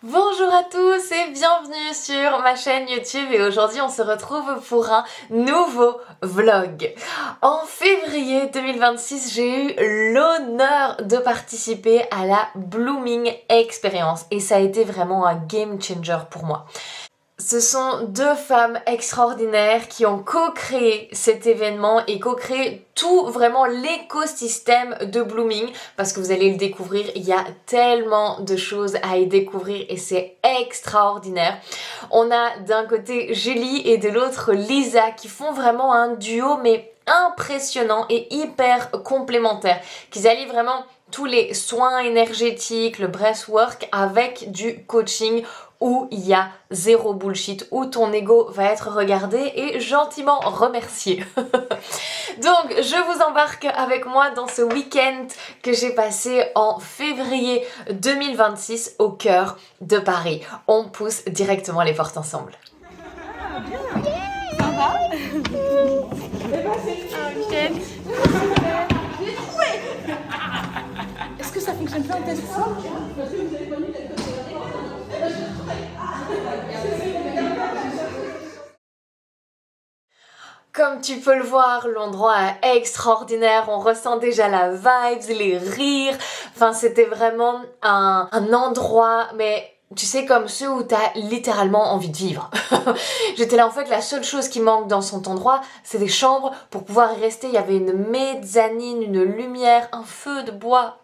Bonjour à tous et bienvenue sur ma chaîne YouTube et aujourd'hui on se retrouve pour un nouveau vlog. En février 2026, j'ai eu l'honneur de participer à la Blooming Experience et ça a été vraiment un game changer pour moi. Ce sont deux femmes extraordinaires qui ont co-créé cet événement et co-créé tout vraiment l'écosystème de Blooming parce que vous allez le découvrir, il y a tellement de choses à y découvrir et c'est extraordinaire. On a d'un côté Julie et de l'autre Lisa qui font vraiment un duo mais impressionnant et hyper complémentaire, qu'ils allient vraiment tous les soins énergétiques, le breathwork avec du coaching où il y a zéro bullshit, où ton ego va être regardé et gentiment remercié. Donc je vous embarque avec moi dans ce week-end que j'ai passé en février 2026 au cœur de Paris. On pousse directement les portes ensemble. Ah, bien. Ça va? Ok. Est-ce que ça fonctionne pas en test? Comme tu peux le voir, l'endroit est extraordinaire, on ressent déjà la vibes, les rires, enfin c'était vraiment un endroit, mais tu sais comme ceux où t'as littéralement envie de vivre. J'étais là en fait, la seule chose qui manque dans cet endroit, c'est des chambres pour pouvoir y rester. Il y avait une mezzanine, une lumière, un feu de bois,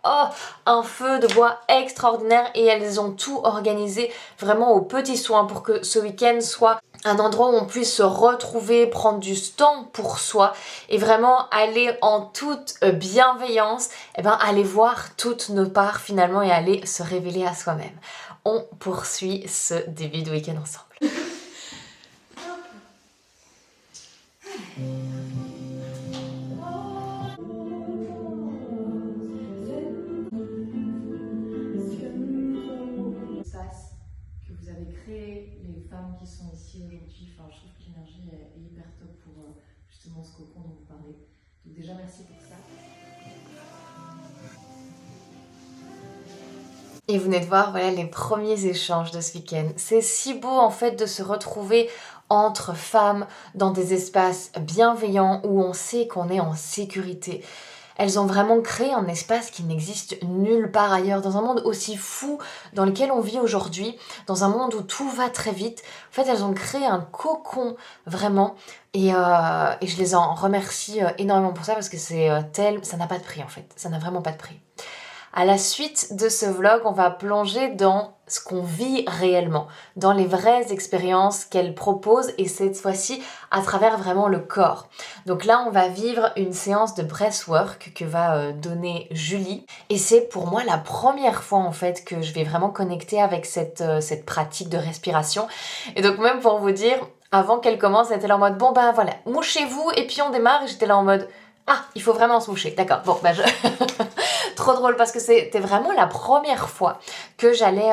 un feu de bois extraordinaire et elles ont tout organisé vraiment aux petits soins pour que ce week-end soit un endroit où on puisse se retrouver, prendre du temps pour soi et vraiment aller en toute bienveillance, aller voir toutes nos parts finalement et aller se révéler à soi-même. On poursuit ce début de week-end ensemble. Que vous avez créé, les femmes qui sont ici aujourd'hui, enfin, je trouve que l'énergie est hyper top pour justement ce cocon dont vous parlez. Donc déjà merci pour ça. Et vous venez de voir voilà, les premiers échanges de ce week-end. C'est si beau en fait de se retrouver entre femmes dans des espaces bienveillants où on sait qu'on est en sécurité. Elles ont vraiment créé un espace qui n'existe nulle part ailleurs, dans un monde aussi fou dans lequel on vit aujourd'hui, dans un monde où tout va très vite. En fait, elles ont créé un cocon, vraiment, et je les en remercie énormément pour ça, parce que c'est ça n'a pas de prix en fait, ça n'a vraiment pas de prix. À la suite de ce vlog, on va plonger dans ce qu'on vit réellement, dans les vraies expériences qu'elle propose et cette fois-ci à travers vraiment le corps. Donc là, on va vivre une séance de breathwork que va donner Julie et c'est pour moi la première fois en fait que je vais vraiment connecter avec cette pratique de respiration. Et donc même pour vous dire, avant qu'elle commence, elle était là en mode bon ben voilà, mouchez-vous et puis on démarre et j'étais là en mode ah, il faut vraiment se moucher, d'accord, bon ben je... Trop drôle parce que c'était vraiment la première fois que j'allais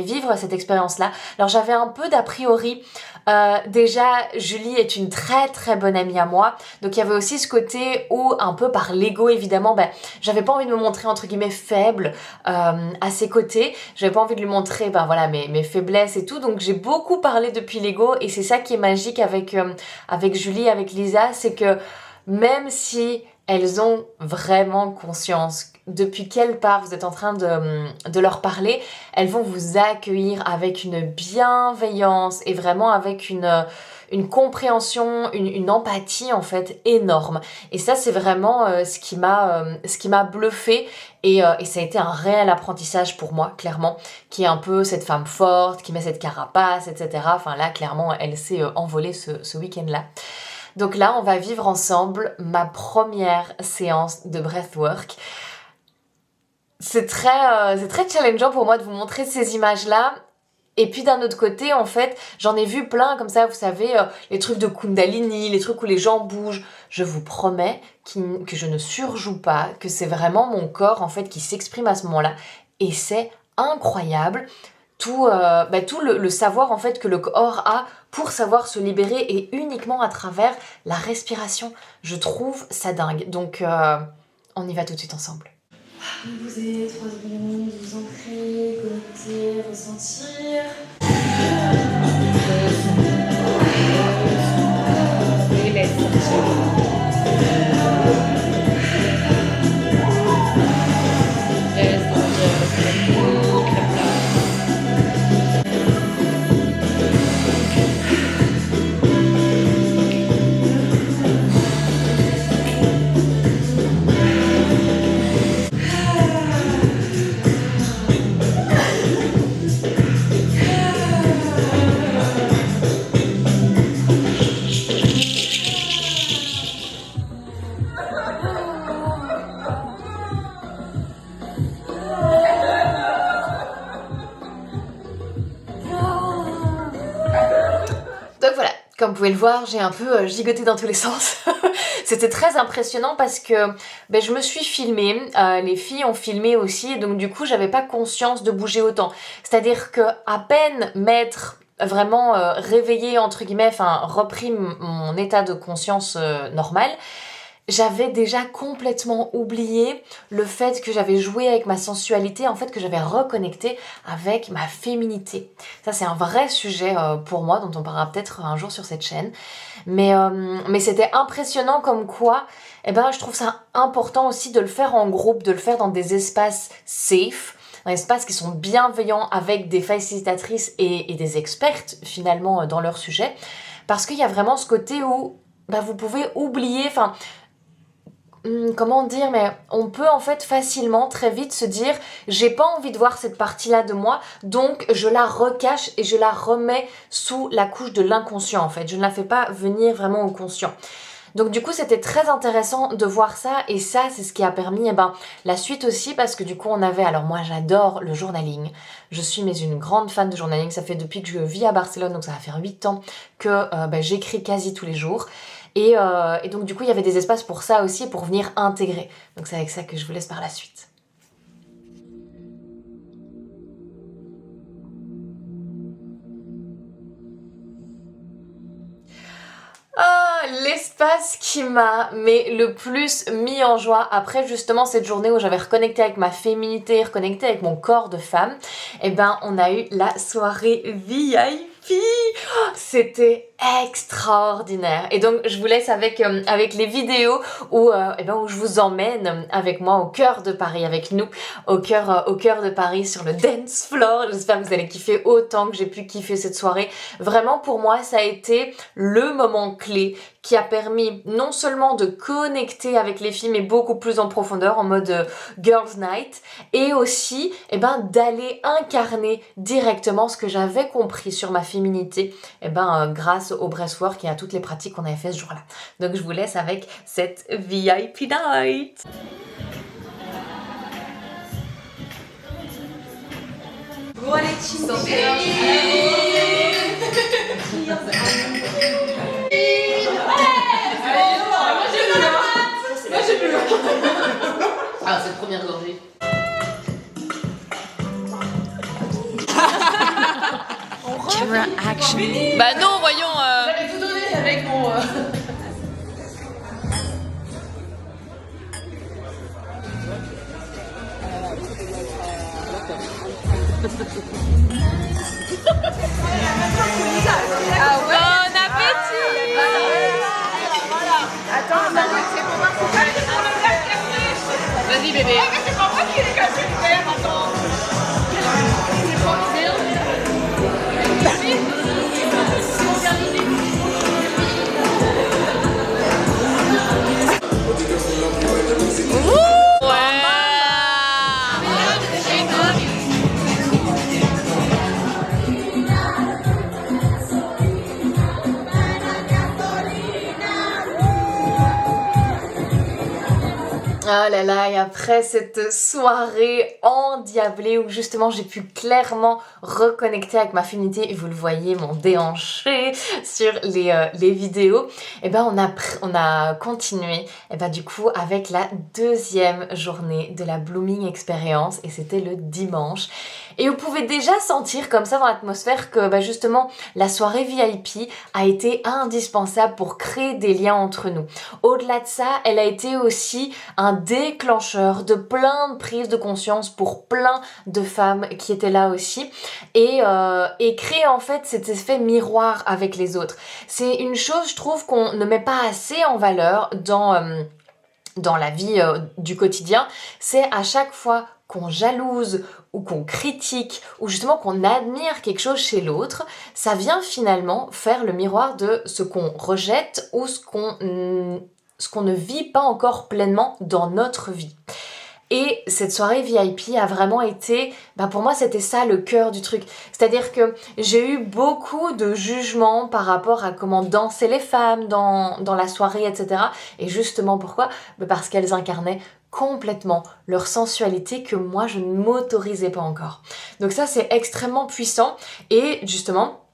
vivre cette expérience-là. Alors j'avais un peu d'a priori. Déjà, Julie est une très très bonne amie à moi. Donc il y avait aussi ce côté où, un peu par l'ego évidemment, j'avais pas envie de me montrer entre guillemets faible à ses côtés. J'avais pas envie de lui montrer voilà, mes faiblesses et tout. Donc j'ai beaucoup parlé depuis l'ego et c'est ça qui est magique avec Julie, avec Lisa, c'est que même si elles ont vraiment conscience depuis quelle part vous êtes en train de leur parler, elles vont vous accueillir avec une bienveillance et vraiment avec une compréhension, une empathie en fait énorme. Et ça c'est vraiment ce qui m'a bluffé et ça a été un réel apprentissage pour moi clairement, qui est un peu cette femme forte, qui met cette carapace, etc. Enfin là clairement elle s'est envolée ce week-end-là. Donc là, on va vivre ensemble ma première séance de breathwork. C'est très challengeant pour moi de vous montrer ces images-là. Et puis d'un autre côté, en fait, j'en ai vu plein comme ça, vous savez, les trucs de Kundalini, les trucs où les gens bougent. Je vous promets que je ne surjoue pas, que c'est vraiment mon corps en fait qui s'exprime à ce moment-là. Et c'est incroyable. Tout le savoir en fait que le corps a pour savoir se libérer et uniquement à travers la respiration. Je trouve ça dingue. Donc on y va tout de suite ensemble. Posez 3 secondes, vous ancrez, connectez, ressentir. Comme vous pouvez le voir, j'ai un peu gigoté dans tous les sens. C'était très impressionnant parce que je me suis filmée, les filles ont filmé aussi, et donc du coup j'avais pas conscience de bouger autant. C'est-à-dire que à peine m'être vraiment réveillée entre guillemets, enfin repris mon état de conscience normal, j'avais déjà complètement oublié le fait que j'avais joué avec ma sensualité, en fait que j'avais reconnecté avec ma féminité. Ça c'est un vrai sujet pour moi dont on parlera peut-être un jour sur cette chaîne. Mais c'était impressionnant comme quoi, je trouve ça important aussi de le faire en groupe, de le faire dans des espaces safe, dans des espaces qui sont bienveillants avec des facilitatrices et des expertes finalement dans leur sujet. Parce qu'il y a vraiment ce côté où vous pouvez oublier, comment dire, mais on peut en fait facilement, très vite se dire j'ai pas envie de voir cette partie-là de moi, donc je la recache et je la remets sous la couche de l'inconscient en fait. Je ne la fais pas venir vraiment au conscient. Donc du coup c'était très intéressant de voir ça, et ça c'est ce qui a permis la suite aussi, parce que du coup on avait, alors moi j'adore le journaling, je suis une grande fan de journaling, ça fait depuis que je vis à Barcelone, donc ça va faire 8 ans que j'écris quasi tous les jours. Et donc du coup il y avait des espaces pour ça aussi, pour venir intégrer. Donc c'est avec ça que je vous laisse par la suite. Ah, l'espace qui m'a le plus mis en joie après justement cette journée où j'avais reconnecté avec ma féminité, reconnecté avec mon corps de femme, on a eu la soirée VIP. C'était extraordinaire. Et donc je vous laisse avec les vidéos où je vous emmène avec moi au cœur de Paris, avec nous au cœur de Paris sur le dance floor. J'espère que vous allez kiffer autant que j'ai pu kiffer cette soirée. Vraiment pour moi ça a été le moment clé qui a permis non seulement de connecter avec les filles mais beaucoup plus en profondeur en mode girls night, et aussi d'aller incarner directement ce que j'avais compris sur ma féminité grâce au breathwork et à toutes les pratiques qu'on avait fait ce jour-là. Donc je vous laisse avec cette VIP night. Bon allez, cheers. Ah, cette première gorgée. Camera action. Bah non, voyons. J'avais tout donné avec mon... Bon appétit. Voilà. Attends, c'est pour moi, c'est pas... Vas-y bébé. C'est pas moi qui ai cassé le verre, attends. C'est pas le verre. Oh là là, et après cette soirée endiablée où justement j'ai pu clairement reconnecter avec ma féminité, et vous le voyez, mon déhanché sur les vidéos, on a continué du coup avec la deuxième journée de la Blooming Experience, et c'était le dimanche. Et vous pouvez déjà sentir comme ça dans l'atmosphère que justement la soirée VIP a été indispensable pour créer des liens entre nous. Au-delà de ça, elle a été aussi un déclencheur de plein de prises de conscience pour plein de femmes qui étaient là aussi, et créer en fait cet effet miroir avec les autres. C'est une chose, je trouve, qu'on ne met pas assez en valeur dans la vie du quotidien. C'est à chaque fois qu'on jalouse ou qu'on critique ou justement qu'on admire quelque chose chez l'autre, ça vient finalement faire le miroir de ce qu'on rejette ou ce qu'on ne vit pas encore pleinement dans notre vie. Et cette soirée VIP a vraiment été, pour moi c'était ça le cœur du truc. C'est-à-dire que j'ai eu beaucoup de jugements par rapport à comment dansaient les femmes dans la soirée, etc. Et justement pourquoi ? Parce qu'elles incarnaient complètement leur sensualité que moi je ne m'autorisais pas encore. Donc ça c'est extrêmement puissant, et justement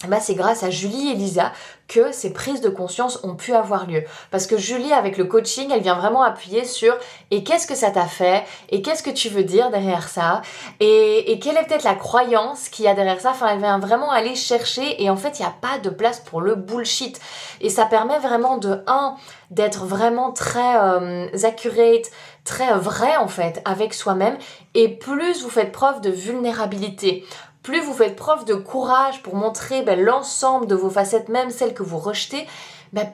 bah c'est grâce à Julie et Lisa que ces prises de conscience ont pu avoir lieu. Parce que Julie, avec le coaching, elle vient vraiment appuyer sur et qu'est-ce que ça t'a fait, et qu'est-ce que tu veux dire derrière ça, et quelle est peut-être la croyance qu'il y a derrière ça. Enfin, elle vient vraiment aller chercher, et en fait, il n'y a pas de place pour le bullshit. Et ça permet vraiment d'être vraiment très accurate, très vrai en fait, avec soi-même. Et plus vous faites preuve de vulnérabilité, plus vous faites preuve de courage pour montrer l'ensemble de vos facettes, même celles que vous rejetez,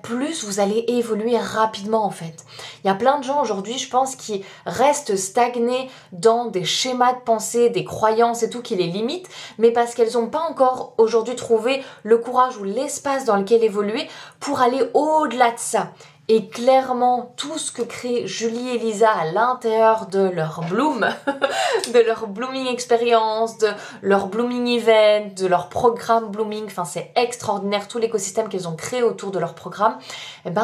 plus vous allez évoluer rapidement en fait. Il y a plein de gens aujourd'hui, je pense, qui restent stagnés dans des schémas de pensée, des croyances et tout qui les limitent, mais parce qu'elles n'ont pas encore aujourd'hui trouvé le courage ou l'espace dans lequel évoluer pour aller au-delà de ça. Et clairement, tout ce que créent Julie et Lisa à l'intérieur de leur bloom, de leur blooming expérience, de leur blooming event, de leur programme blooming, enfin c'est extraordinaire, tout l'écosystème qu'elles ont créé autour de leur programme,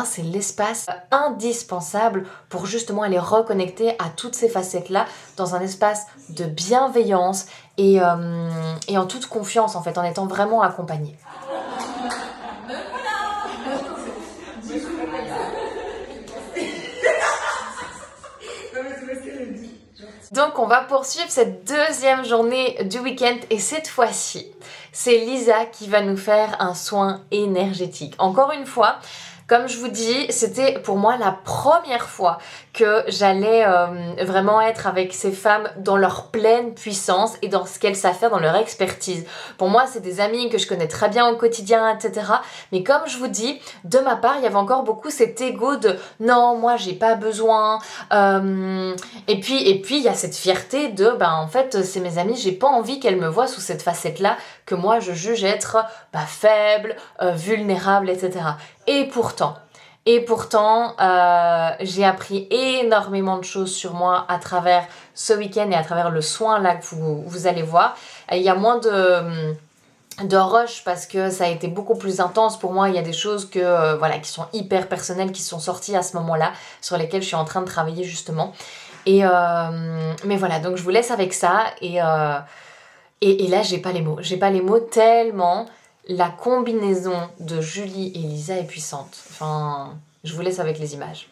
c'est l'espace indispensable pour justement aller reconnecter à toutes ces facettes-là dans un espace de bienveillance et en toute confiance en fait, en étant vraiment accompagnée. Donc on va poursuivre cette deuxième journée du week-end et cette fois-ci, c'est Lisa qui va nous faire un soin énergétique. Encore une fois, comme je vous dis, c'était pour moi la première fois que j'allais vraiment être avec ces femmes dans leur pleine puissance et dans ce qu'elles savent faire, dans leur expertise. Pour moi, c'est des amies que je connais très bien au quotidien, etc. Mais comme je vous dis, de ma part, il y avait encore beaucoup cet ego de « non, moi, j'ai pas besoin ». Et puis, il y a cette fierté de « en fait, c'est mes amies, j'ai pas envie qu'elles me voient sous cette facette-là que moi, je juge être faible, vulnérable, etc. » Et pourtant, j'ai appris énormément de choses sur moi à travers ce week-end et à travers le soin là que vous allez voir. Il y a moins de rush parce que ça a été beaucoup plus intense pour moi. Il y a des choses qui sont hyper personnelles qui sont sorties à ce moment-là, sur lesquelles je suis en train de travailler justement. Mais voilà, donc je vous laisse avec ça et là j'ai pas les mots tellement la combinaison de Julie et Lisa est puissante. Enfin, je vous laisse avec les images.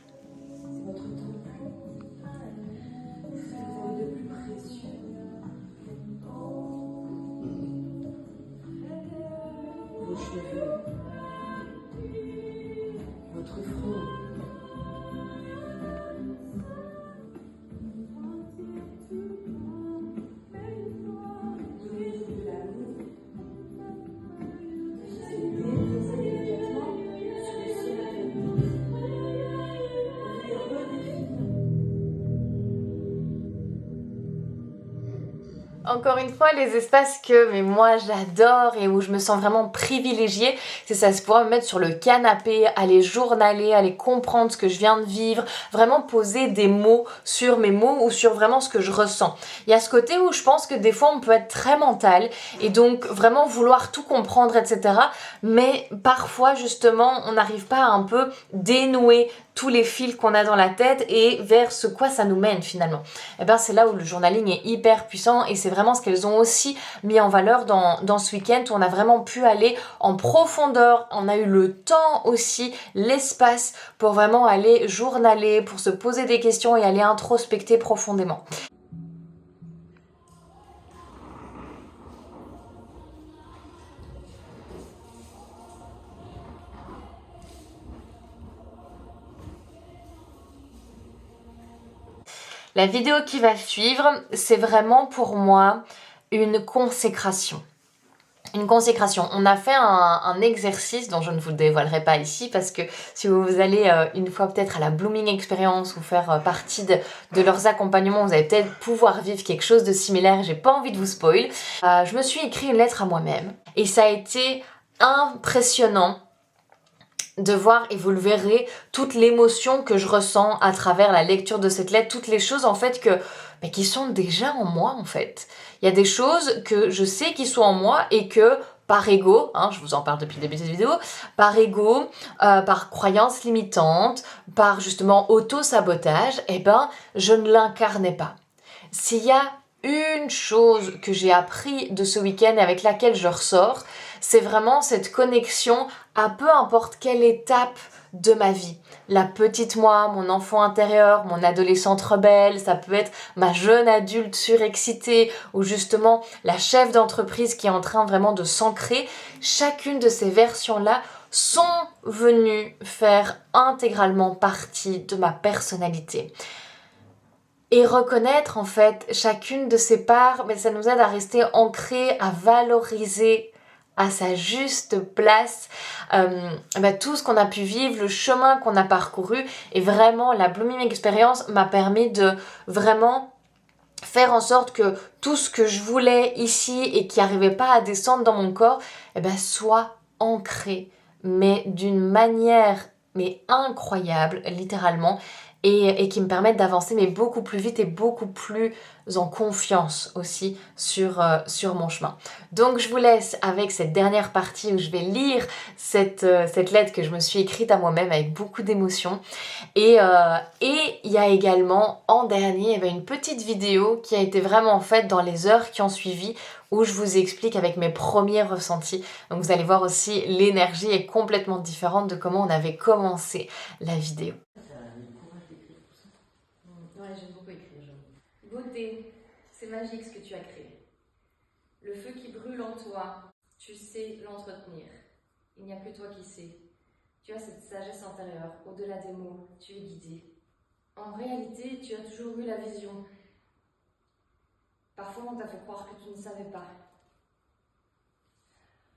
Vos cheveux, votre front. Encore une fois, les espaces que moi j'adore et où je me sens vraiment privilégiée, c'est ça, c'est pouvoir me mettre sur le canapé, aller journaler, aller comprendre ce que je viens de vivre, vraiment poser des mots sur mes mots ou sur vraiment ce que je ressens. Il y a ce côté où je pense que des fois on peut être très mental et donc vraiment vouloir tout comprendre, etc. Mais parfois justement on n'arrive pas à un peu dénouer tous les fils qu'on a dans la tête et vers ce quoi ça nous mène finalement. C'est là où le journaling est hyper puissant et c'est vraiment ce qu'elles ont aussi mis en valeur dans ce week-end où on a vraiment pu aller en profondeur, on a eu le temps aussi, l'espace pour vraiment aller journaler, pour se poser des questions et aller introspecter profondément. La vidéo qui va suivre, c'est vraiment pour moi une consécration. Une consécration. On a fait un exercice dont je ne vous dévoilerai pas ici parce que si vous allez une fois peut-être à la Blooming Experience ou faire partie de leurs accompagnements, vous allez peut-être pouvoir vivre quelque chose de similaire. J'ai pas envie de vous spoil. Je me suis écrit une lettre à moi-même et ça a été impressionnant de voir, et vous le verrez, toute l'émotion que je ressens à travers la lecture de cette lettre, toutes les choses en fait qui sont déjà en moi en fait. Il y a des choses que je sais qui sont en moi et que par ego, je vous en parle depuis le début de cette vidéo, par ego, par croyance limitante, par justement auto-sabotage, je ne l'incarnais pas. S'il y a une chose que j'ai appris de ce week-end et avec laquelle je ressors, c'est vraiment cette connexion à peu importe quelle étape de ma vie. La petite moi, mon enfant intérieur, mon adolescente rebelle, ça peut être ma jeune adulte surexcitée ou justement la chef d'entreprise qui est en train vraiment de s'ancrer. Chacune de ces versions-là sont venues faire intégralement partie de ma personnalité. Et reconnaître en fait chacune de ces parts, ça nous aide à rester ancrés, à valoriser à sa juste place tout ce qu'on a pu vivre, le chemin qu'on a parcouru. Et vraiment, la Blooming Experience m'a permis de vraiment faire en sorte que tout ce que je voulais ici et qui n'arrivait pas à descendre dans mon corps, soit ancré, mais d'une manière incroyable, littéralement, et qui me permettent d'avancer mais beaucoup plus vite et beaucoup plus en confiance aussi sur mon chemin. Donc je vous laisse avec cette dernière partie où je vais lire cette lettre que je me suis écrite à moi-même avec beaucoup d'émotion. Et il y a également en dernier une petite vidéo qui a été vraiment faite dans les heures qui ont suivi où je vous explique avec mes premiers ressentis. Donc vous allez voir aussi l'énergie est complètement différente de comment on avait commencé la vidéo. Ouais, j'aime beaucoup écrire, j'avoue. Beauté, c'est magique ce que tu as créé. Le feu qui brûle en toi, tu sais l'entretenir. Il n'y a que toi qui sais. Tu as cette sagesse intérieure, au-delà des mots, tu es guidé. En réalité, tu as toujours eu la vision. Parfois, on t'a fait croire que tu ne savais pas.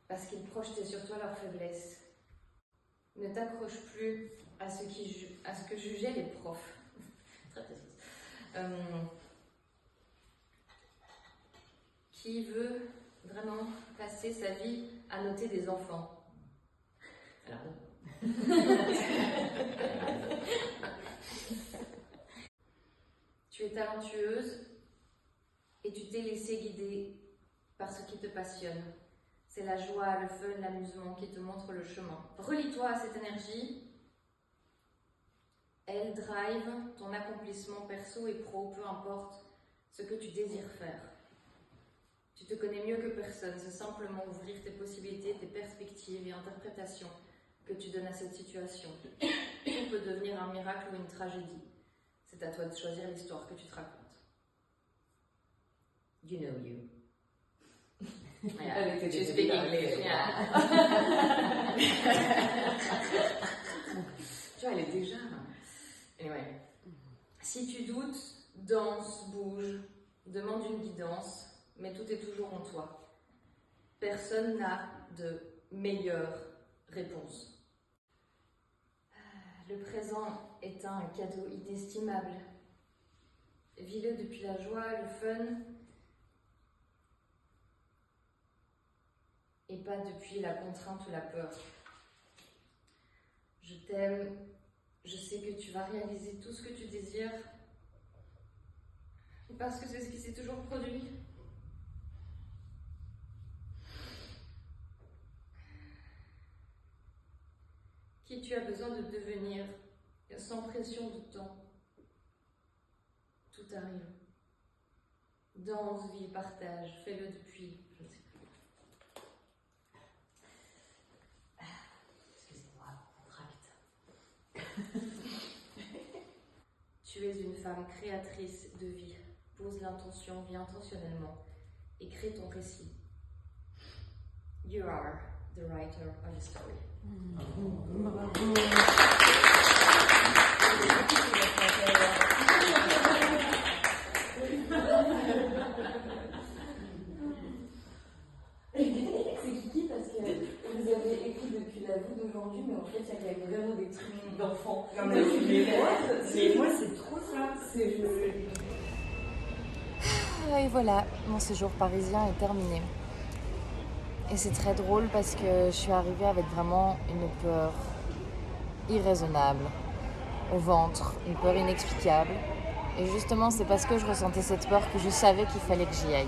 Parce qu'ils projetaient sur toi leurs faiblesses. Ne t'accroche plus à ce que jugeaient les profs. Très précise. Qui veut vraiment passer sa vie à noter des enfants. Alors, tu es talentueuse et tu t'es laissée guider par ce qui te passionne. C'est la joie, le fun, l'amusement qui te montrent le chemin. Relie-toi à cette énergie. Elle drive ton accomplissement perso et pro, peu importe ce que tu désires faire. Tu te connais mieux que personne, c'est simplement ouvrir tes possibilités, tes perspectives et interprétations que tu donnes à cette situation. Tout peut devenir un miracle ou une tragédie. C'est à toi de choisir l'histoire que tu te racontes. You know you. Yeah, tu speak English. Yeah. Tu vois, elle est déjà... Anyway. Si tu doutes, danse, bouge, demande une guidance, mais tout est toujours en toi. Personne n'a de meilleure réponse. Le présent est un cadeau inestimable. Vis-le depuis la joie, le fun, et pas depuis la contrainte ou la peur. Je t'aime. Je sais que tu vas réaliser tout ce que tu désires parce que c'est ce qui s'est toujours produit. Qui tu as besoin de devenir sans pression de temps. Tout arrive. Danse, vis, partage, fais-le depuis. Je ne sais plus. Excusez-moi, contracte. Tu es une femme créatrice de vie. Pose l'intention, vis intentionnellement et crée ton récit. You are the writer of the story. C'est Kiki parce que vous avez écrit depuis la vous d'aujourd'hui, mais en fait il y a quand même vraiment des trucs d'enfants. Mais moi c'est trop ça. Et voilà, mon séjour parisien est terminé. Et c'est très drôle parce que je suis arrivée avec vraiment une peur irraisonnable au ventre, une peur inexplicable. Et justement, c'est parce que je ressentais cette peur que je savais qu'il fallait que j'y aille.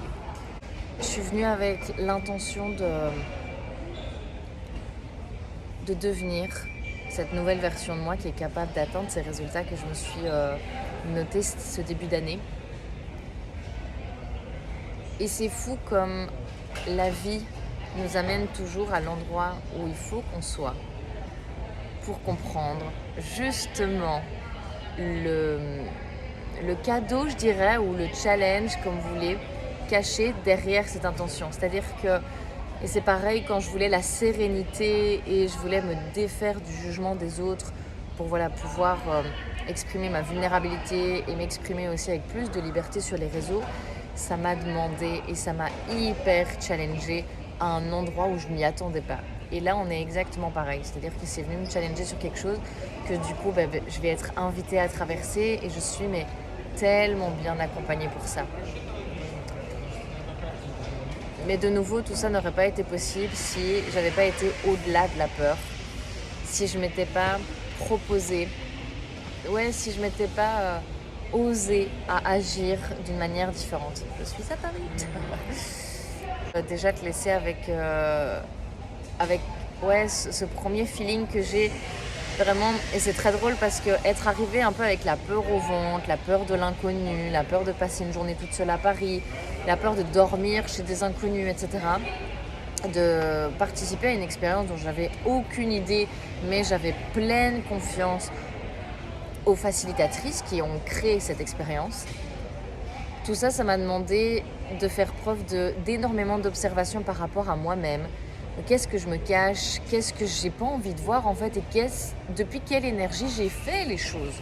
Je suis venue avec l'intention de devenir cette nouvelle version de moi qui est capable d'atteindre ces résultats que je me suis notés ce début d'année. Et c'est fou comme la vie nous amène toujours à l'endroit où il faut qu'on soit pour comprendre justement le cadeau, je dirais, ou le challenge, comme vous voulez, caché derrière cette intention. C'est-à-dire que, et c'est pareil quand je voulais la sérénité et je voulais me défaire du jugement des autres pour pouvoir exprimer ma vulnérabilité et m'exprimer aussi avec plus de liberté sur les réseaux, ça m'a demandé et ça m'a hyper challengée à un endroit où je m'y attendais pas. Et là, on est exactement pareil. C'est-à-dire que c'est venu me challenger sur quelque chose que du coup, je vais être invitée à traverser et je suis tellement bien accompagnée pour ça. Mais de nouveau, tout ça n'aurait pas été possible si j'avais pas été au-delà de la peur, si je m'étais pas proposée, si je m'étais pas osée à agir d'une manière différente. Je suis à Paris. Déjà te laisser avec ce premier feeling que j'ai vraiment, et c'est très drôle parce que être arrivée un peu avec la peur au ventre, la peur de l'inconnu, la peur de passer une journée toute seule à Paris, la peur de dormir chez des inconnus, etc., de participer à une expérience dont j'avais aucune idée, mais j'avais pleine confiance aux facilitatrices qui ont créé cette expérience. Tout ça, ça m'a demandé de faire preuve d'énormément d'observation par rapport à moi-même. Qu'est-ce que je me cache, qu'est-ce que j'ai pas envie de voir en fait, et depuis quelle énergie j'ai fait les choses.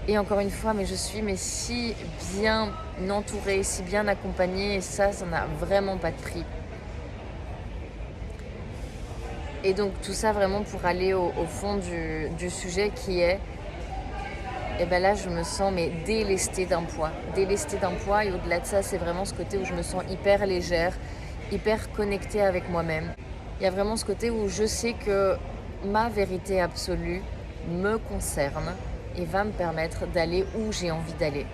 Et encore une fois, je suis si bien entourée, si bien accompagnée, et ça n'a vraiment pas de prix. Et donc tout ça vraiment pour aller au fond du sujet qui est, et là je me sens délestée d'un poids, et au-delà de ça, c'est vraiment ce côté où je me sens hyper légère, hyper connectée avec moi-même. Il y a vraiment ce côté où je sais que ma vérité absolue me concerne et va me permettre d'aller où j'ai envie d'aller.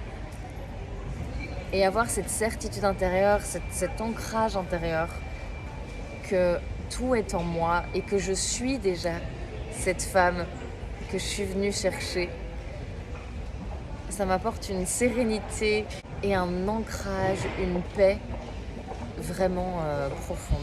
Et avoir cette certitude intérieure, cet ancrage intérieur que tout est en moi et que je suis déjà cette femme que je suis venue chercher. Ça m'apporte une sérénité et un ancrage, une paix vraiment profonde.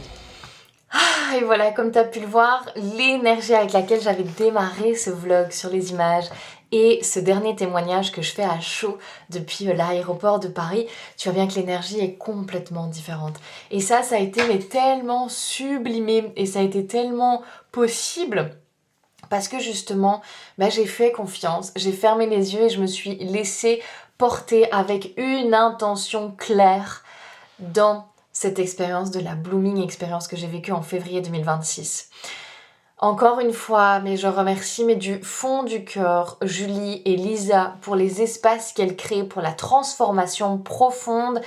Et voilà, comme tu as pu le voir, l'énergie avec laquelle j'avais démarré ce vlog sur les images et ce dernier témoignage que je fais à chaud depuis l'aéroport de Paris, tu vois bien que l'énergie est complètement différente. Et ça a été tellement sublimé et ça a été tellement possible parce que justement, j'ai fait confiance, j'ai fermé les yeux et je me suis laissée porter avec une intention claire dans cette expérience de la Blooming expérience que j'ai vécue en février 2026. Encore une fois, je remercie du fond du cœur Julie et Lisa pour les espaces qu'elles créent pour la transformation profonde.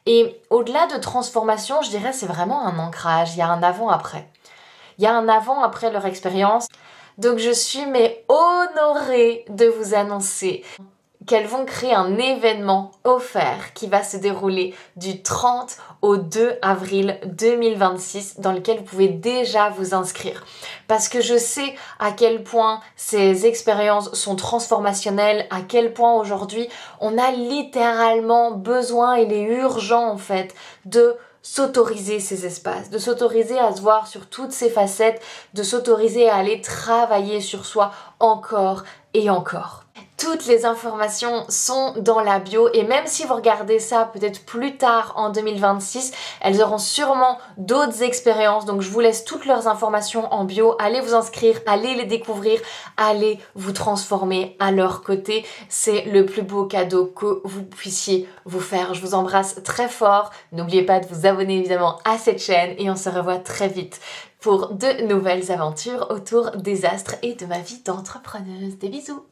Et au-delà de transformation, je dirais c'est vraiment un ancrage, il y a un avant-après. Il y a un avant-après leur expérience. Donc je suis honorée de vous annoncer qu'elles vont créer un événement offert qui va se dérouler du 30 au 2 avril 2026 dans lequel vous pouvez déjà vous inscrire. Parce que je sais à quel point ces expériences sont transformationnelles, à quel point aujourd'hui on a littéralement besoin, il est urgent en fait, de s'autoriser ces espaces, de s'autoriser à se voir sur toutes ces facettes, de s'autoriser à aller travailler sur soi encore et encore. Toutes les informations sont dans la bio et même si vous regardez ça peut-être plus tard en 2026, elles auront sûrement d'autres expériences. Donc je vous laisse toutes leurs informations en bio. Allez vous inscrire, allez les découvrir, allez vous transformer à leur côté. C'est le plus beau cadeau que vous puissiez vous faire. Je vous embrasse très fort. N'oubliez pas de vous abonner évidemment à cette chaîne et on se revoit très vite pour de nouvelles aventures autour des astres et de ma vie d'entrepreneuse. Des bisous!